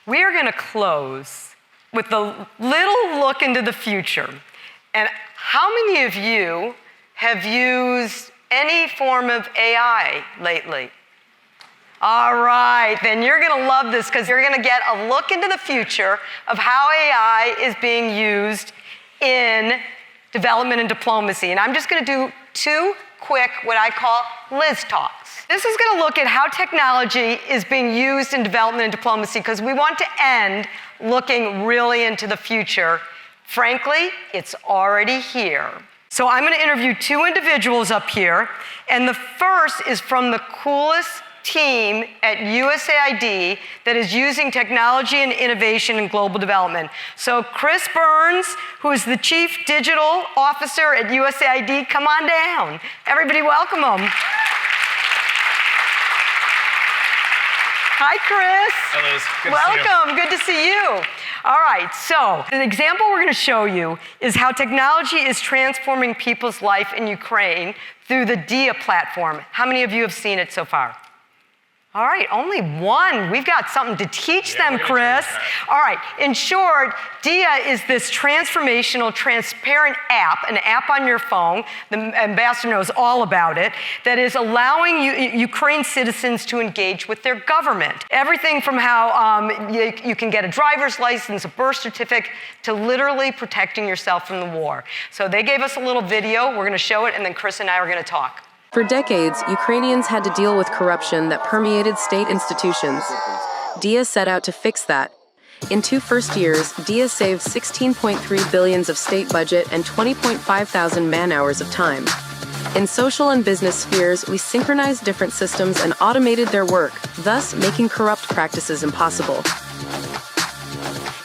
We are going to close with a little look into the future. And how many of you have used any form of AI lately? All right, then you're going to love this because you're going to get a look into the future of how AI is being used in development and diplomacy. And I'm just going to do two quick, what I call Liz talks. This is going to look at how technology is being used in development and diplomacy because we want to end looking really into the future. Frankly, it's already here. So I'm going to interview two individuals up here, and the first is from the coolest team at USAID that is using technology and innovation in global development. So Chris Burns, who is the Chief Digital Officer at USAID, come on down. Everybody welcome him. Hi, Chris. Hello, Liz. Welcome. Good to see you. All right, so the example we're going to show you is how technology is transforming people's life in Ukraine through the DIA platform. How many of you have seen it so far? All right, only one. We've got something to teach them, Chris. All right, in short, DIA is this transformational, transparent app, an app on your phone, the ambassador knows all about it, that is allowing Ukraine citizens to engage with their government. Everything from how you can get a driver's license, a birth certificate, to literally protecting yourself from the war. So they gave us a little video. We're going to show it, and then Chris and I are going to talk. For decades, Ukrainians had to deal with corruption that permeated state institutions. DIA set out to fix that. In 2 first years, DIA saved $16.3 billion of state budget and 20.5 thousand man-hours of time. In social and business spheres, we synchronized different systems and automated their work, thus making corrupt practices impossible.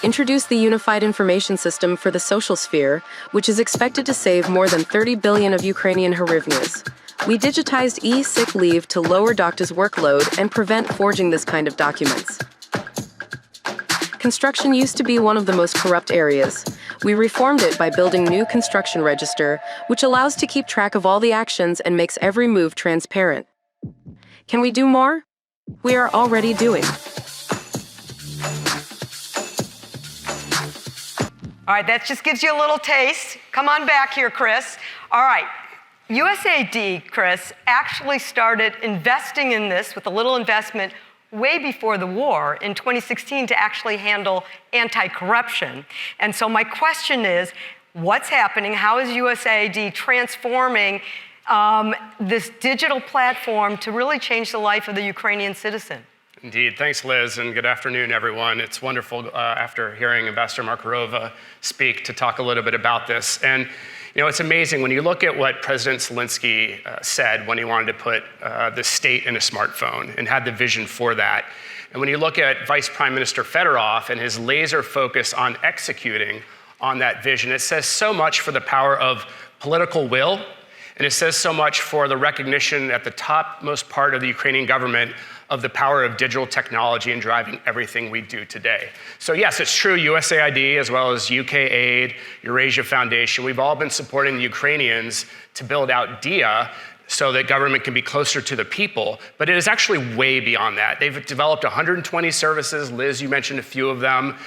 Introduce the Unified Information System for the social sphere, which is expected to save more than 30 billion of Ukrainian hryvnias. We digitized e-sick leave to lower doctors' workload and prevent forging this kind of documents. Construction used to be one of the most corrupt areas. We reformed it by building new construction register, which allows to keep track of all the actions and makes every move transparent. Can we do more? We are already doing. All right, that just gives you a little taste. Come on back here, Chris. All right. USAID, Chris, actually started investing in this with a little investment way before the war in 2016 to actually handle anti-corruption. And so my question is, what's happening? How is USAID transforming this digital platform to really change the life of the Ukrainian citizen? Indeed. Thanks, Liz, and good afternoon, everyone. It's wonderful, after hearing Ambassador Markarova speak, to talk a little bit about this. And you know, it's amazing when you look at what President Zelensky said when he wanted to put the state in a smartphone and had the vision for that. And when you look at Vice Prime Minister Fedorov and his laser focus on executing on that vision, it says so much for the power of political will, and it says so much for the recognition at the topmost part of the Ukrainian government of the power of digital technology in driving everything we do today. So yes, it's true, USAID as well as UKAID, Eurasia Foundation, we've all been supporting the Ukrainians to build out DIA so that government can be closer to the people, but it is actually way beyond that. They've developed 120 services. Liz, you mentioned a few of them.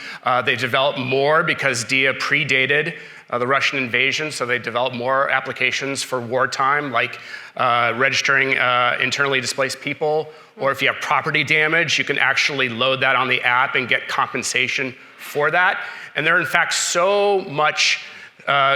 They developed more because DIA predated the Russian invasion, so they developed more applications for wartime, like registering internally displaced people, or if you have property damage, you can actually load that on the app and get compensation for that. And they're in fact so much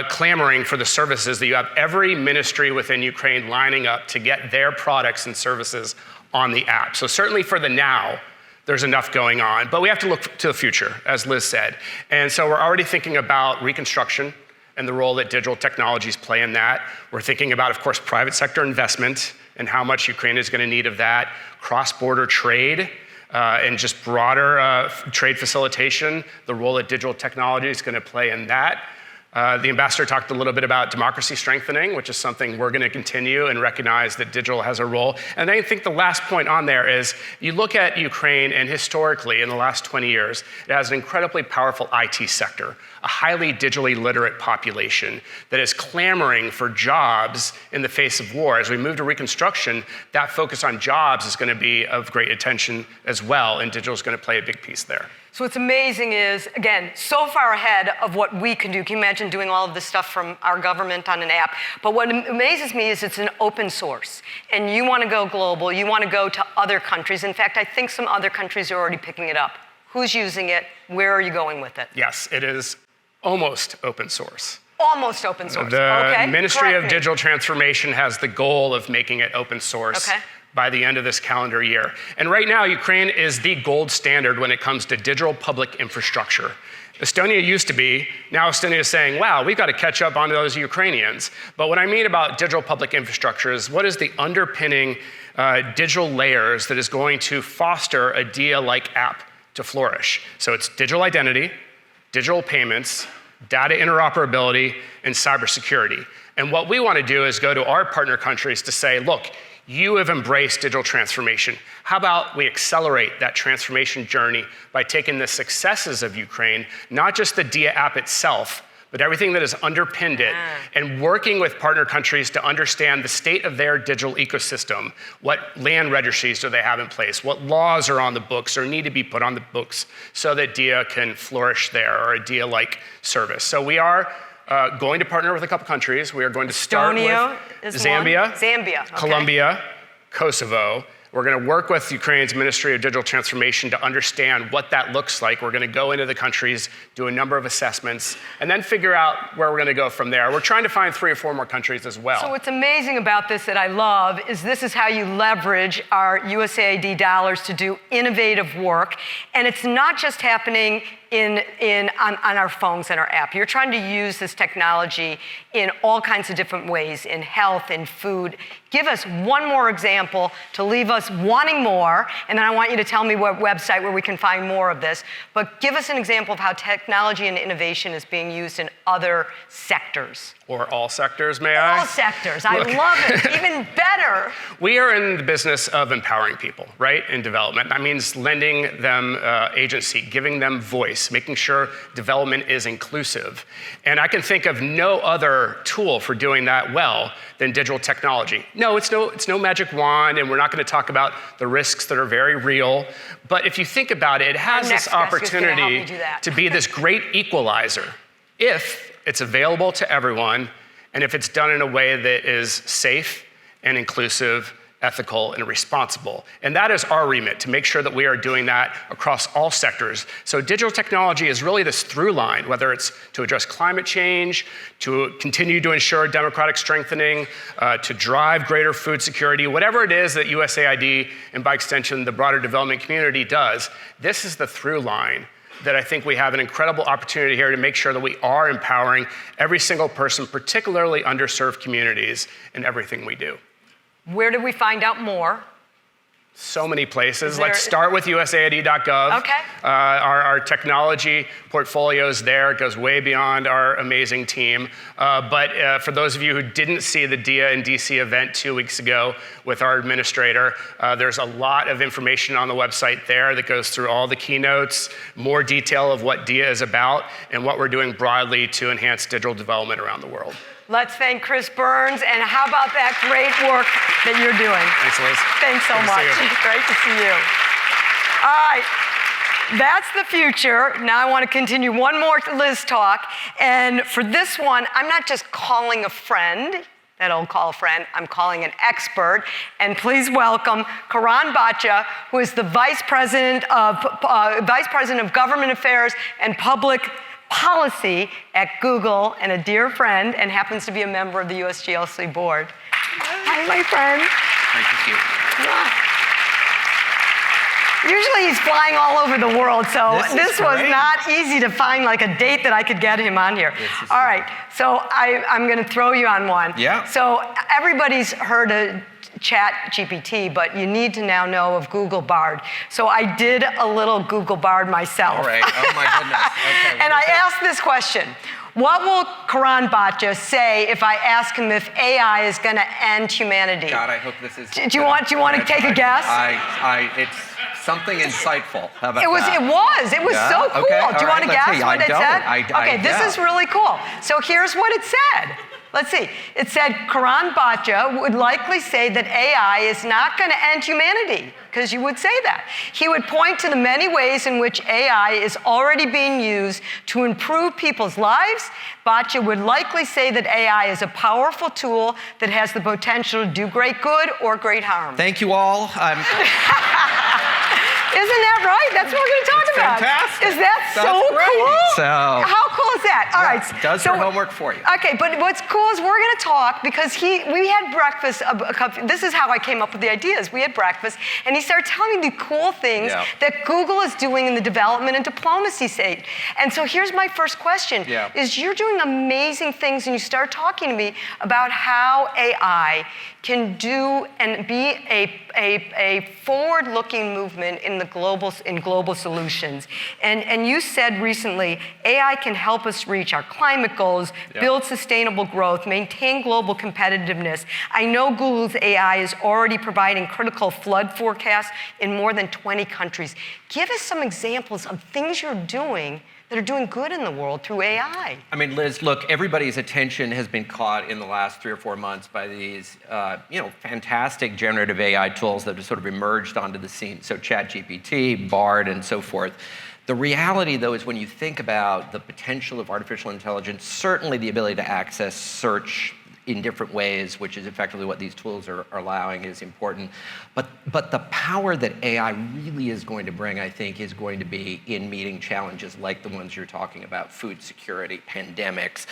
clamoring for the services that you have every ministry within Ukraine lining up to get their products and services on the app. So certainly for the now, there's enough going on, but we have to look to the future, as Liz said. And so we're already thinking about reconstruction and the role that digital technologies play in that. We're thinking about, of course, private sector investment and how much Ukraine is going to need of that, cross-border trade, and just broader trade facilitation, the role that digital technology is going to play in that. The ambassador talked a little bit about democracy strengthening, which is something we're going to continue and recognize that digital has a role. And I think the last point on there is you look at Ukraine, and historically in the last 20 years, it has an incredibly powerful IT sector, a highly digitally literate population that is clamoring for jobs in the face of war. As we move to reconstruction, that focus on jobs is going to be of great attention as well, and digital is going to play a big piece there. So what's amazing is, again, so far ahead of what we can do. Can you imagine doing all of this stuff from our government on an app? But what amazes me is it's an open source. And you want to go global. You want to go to other countries. In fact, I think some other countries are already picking it up. Who's using it? Where are you going with it? Yes, it is almost open source. Almost open source. The Ministry of Digital Transformation has the goal of making it open source by the end of this calendar year. And right now, Ukraine is the gold standard when it comes to digital public infrastructure. Estonia used to be. Now Estonia is saying, wow, we've got to catch up on those Ukrainians. But what I mean about digital public infrastructure is what is the underpinning digital layers that is going to foster a DIA-like app to flourish. So it's digital identity, digital payments, data interoperability, and cybersecurity. And what we want to do is go to our partner countries to say, look, you have embraced digital transformation. How about we accelerate that transformation journey by taking the successes of Ukraine, not just the DIA app itself, but everything that has underpinned it, and working with partner countries to understand the state of their digital ecosystem. What land registries do they have in place? What laws are on the books or need to be put on the books so that DIA can flourish there, or a DIA-like service? So we are going to partner with a couple countries. We are going to start with Zambia, Colombia, Kosovo. We're going to work with Ukraine's Ministry of Digital Transformation to understand what that looks like. We're going to go into the countries, do a number of assessments, and then figure out where we're going to go from there. We're trying to find 3 or 4 more countries as well. So what's amazing about this that I love is this is how you leverage our USAID dollars to do innovative work. And it's not just happening on our phones and our app. You're trying to use this technology in all kinds of different ways, in health, in food. Give us one more example to leave us wanting more, and then I want you to tell me what website where we can find more of this. But give us an example of how technology and innovation is being used in other sectors. Or all sectors, may I? All sectors. I love it. Even better. We are in the business of empowering people, right, in development. That means lending them agency, giving them voice, making sure development is inclusive. And I can think of no other tool for doing that well than digital technology. No, it's no magic wand, and we're not going to talk about the risks that are very real. But if you think about it, it has this opportunity to be this great equalizer if it's available to everyone, and if it's done in a way that is safe and inclusive, ethical, and responsible. And that is our remit, to make sure that we are doing that across all sectors. So digital technology is really this through line, whether it's to address climate change, to continue to ensure democratic strengthening, to drive greater food security, whatever it is that USAID, and by extension, the broader development community does, this is the through line that I think we have an incredible opportunity here to make sure that we are empowering every single person, particularly underserved communities, in everything we do. Where do we find out more? So many places. Let's start with USAID.gov. Okay. Our technology portfolio is there. It goes way beyond our amazing team. But for those of you who didn't see the DIA in DC event 2 weeks ago with our administrator, there's a lot of information on the website there that goes through all the keynotes, more detail of what DIA is about, and what we're doing broadly to enhance digital development around the world. Let's thank Chris Burns, and how about that great work that you're doing? Thanks, Liz. Thanks so much. Great to see you. All right, that's the future. Now I want to continue one more Liz talk, and for this one, I'm not just calling a friend, that old call a friend, I'm calling an expert, and please welcome Karan Bhatia, who is the Vice President of Government Affairs and Public Policy at Google, and a dear friend, and happens to be a member of the USGLC board. Hi, my friend. Thank you. Usually he's flying all over the world, so this was not easy to find like a date that I could get him on here. All right, so I'm going to throw you on one. Yeah. So everybody's heard of Chat GPT, but you need to now know of Google Bard. So I did a little Google Bard myself. All right. Oh my goodness. Okay. And I asked this question: what will Karan Bhatia say if I ask him if AI is going to end humanity? God, I hope this is. Do you want to take a guess? It's something insightful. How about It was yeah? so cool. Okay. Do you want to guess what it said? Okay, This is really cool. So here's what it said. Let's see. It said Karan Bhatia would likely say that AI is not going to end humanity, because you would say that. He would point to the many ways in which AI is already being used to improve people's lives. Bhatia would likely say that AI is a powerful tool that has the potential to do great good or great harm. Thank you all. Isn't that right? That's what we're going to talk about. Fantastic. Is that so cool? So, how cool is that? All right. Does your homework for you. Okay, but what's cool is we're going to talk because we had breakfast. This is how I came up with the ideas. We had breakfast, and he started telling me the cool things that Google is doing in the development and diplomacy state. And so here's my first question: is you're doing amazing things, and you start talking to me about how AI can do and be a forward-looking movement in global solutions. And you said recently, AI can help us reach our climate goals, build sustainable growth, maintain global competitiveness. I know Google's AI is already providing critical flood forecasts in more than 20 countries. Give us some examples of things you're doing that are doing good in the world through AI. I mean, Liz, look, everybody's attention has been caught in the last 3 or 4 months by these, fantastic generative AI tools that have sort of emerged onto the scene. So ChatGPT, Bard, and so forth. The reality, though, is when you think about the potential of artificial intelligence, certainly the ability to access search in different ways, which is effectively what these tools are allowing, is important. But the power that AI really is going to bring, I think, is going to be in meeting challenges like the ones you're talking about: food security, pandemics,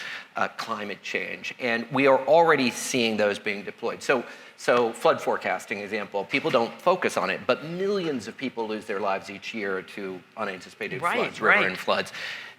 climate change. And we are already seeing those being deployed. So flood forecasting example, people don't focus on it, but millions of people lose their lives each year to unanticipated floods, river and floods.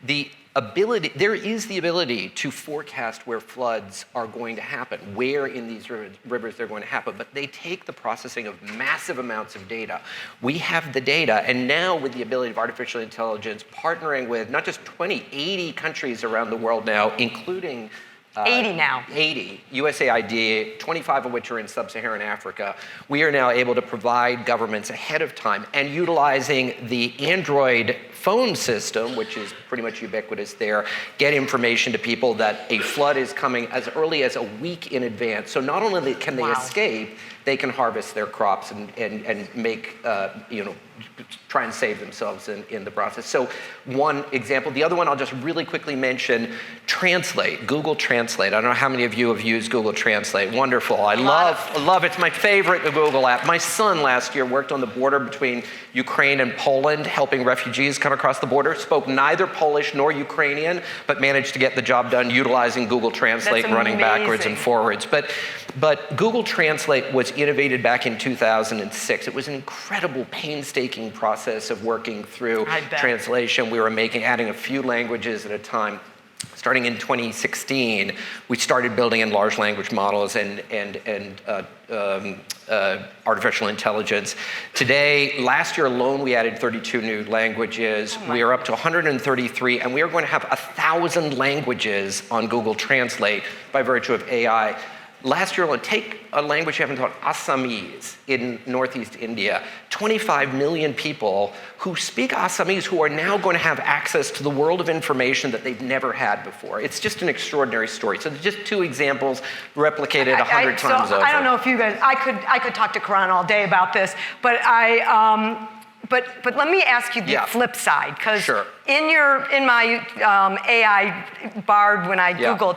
There is the ability to forecast where floods are going to happen, where in these rivers they're going to happen, but they take the processing of massive amounts of data. We have the data, and now with the ability of artificial intelligence partnering with not just 20, 80 countries around the world now, including 80 now. 80, USAID, 25 of which are in sub-Saharan Africa. We are now able to provide governments ahead of time, and utilizing the Android phone system, which is pretty much ubiquitous there, get information to people that a flood is coming as early as a week in advance. So not only can they escape, they can harvest their crops and make, try and save themselves in the process. So one example. The other one I'll just really quickly mention, Translate, Google Translate. I don't know how many of you have used Google Translate. Wonderful. I love it. It's my favorite Google app. My son last year worked on the border between Ukraine and Poland, helping refugees come across the border, spoke neither Polish nor Ukrainian, but managed to get the job done utilizing Google Translate and running backwards and forwards. But Google Translate was innovated back in 2006. It was an incredible, painstaking process of working through translation. We were adding a few languages at a time. Starting in 2016, we started building in large language models and artificial intelligence. Today, last year alone, we added 32 new languages. We are up to 133, and we are going to have 1,000 languages on Google Translate by virtue of AI. Last year alone, take a language you haven't taught, Assamese in Northeast India. 25 million people who speak Assamese who are now going to have access to the world of information that they've never had before. It's just an extraordinary story. So just 2 examples replicated 100 times over. I don't know if you guys, I could talk to Karan all day about this, but But let me ask you the flip side, because in my AI Bard when I Googled,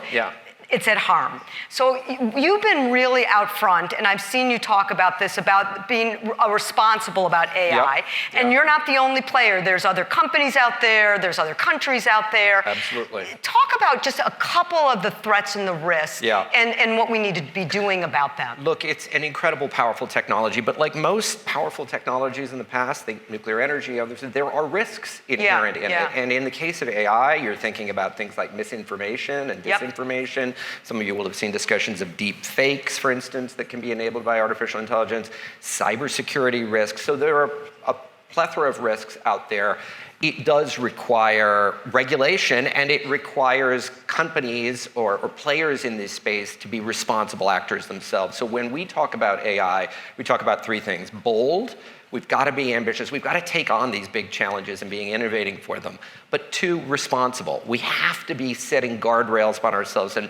it said harm. So you've been really out front, and I've seen you talk about this, about being responsible about AI. And you're not the only player. There's other companies out there. There's other countries out there. Absolutely. Talk about just a couple of the threats and the risks and what we need to be doing about them. Look, it's an incredible, powerful technology, but like most powerful technologies in the past, think nuclear energy, others, there are risks inherent in it. And in the case of AI, you're thinking about things like misinformation and disinformation. Some of you will have seen discussions of deep fakes, for instance, that can be enabled by artificial intelligence, cybersecurity risks. So there are a plethora of risks out there. It does require regulation, and it requires companies or players in this space to be responsible actors themselves. So when we talk about AI, we talk about 3 things: bold, We've got to be ambitious. We've got to take on these big challenges and being innovating for them. But 2, responsible. We have to be setting guardrails upon ourselves. And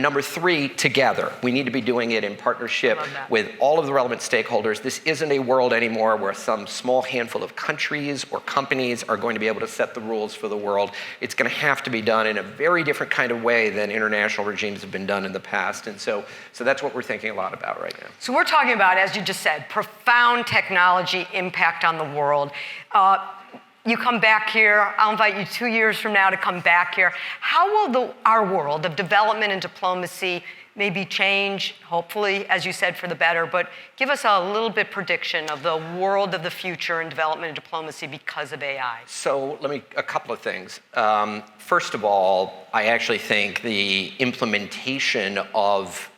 number 3, together. We need to be doing it in partnership with all of the relevant stakeholders. This isn't a world anymore where some small handful of countries or companies are going to be able to set the rules for the world. It's going to have to be done in a very different kind of way than international regimes have been done in the past. And so that's what we're thinking a lot about right now. So we're talking about, as you just said, profound technology impact on the world. You come back here, I'll invite you 2 years from now to come back here. How will our world of development and diplomacy maybe change, hopefully, as you said, for the better, but give us a little bit prediction of the world of the future in development and diplomacy because of AI. So a couple of things. First of all, I actually think the implementation of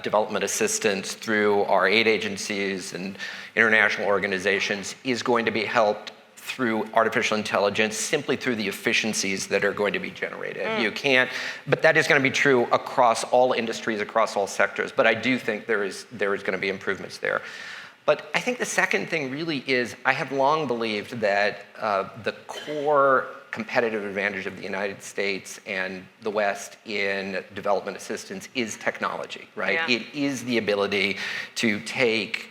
development assistance through our aid agencies and international organizations is going to be helped through artificial intelligence, simply through the efficiencies that are going to be generated. You can't, but that is going to be true across all industries, across all sectors. But I do think there is going to be improvements there. But I think the second thing really is, I have long believed that the core competitive advantage of the United States and the West in development assistance is technology, right? Yeah. It is the ability to take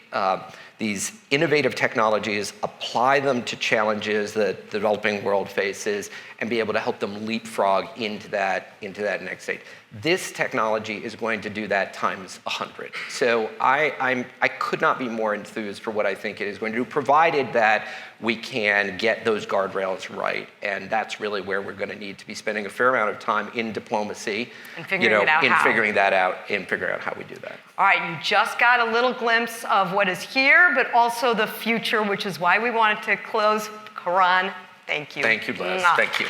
these innovative technologies, apply them to challenges that the developing world faces, and be able to help them leapfrog into that next stage. This technology is going to do that times 100. So I could not be more enthused for what I think it is going to do, provided that we can get those guardrails right. And that's really where we're going to need to be spending a fair amount of time in diplomacy, and figuring that out how we do that. All right, you just got a little glimpse of what is here, but also the future, which is why we wanted to close. Karan, thank you. Thank you, Liz. Thank you.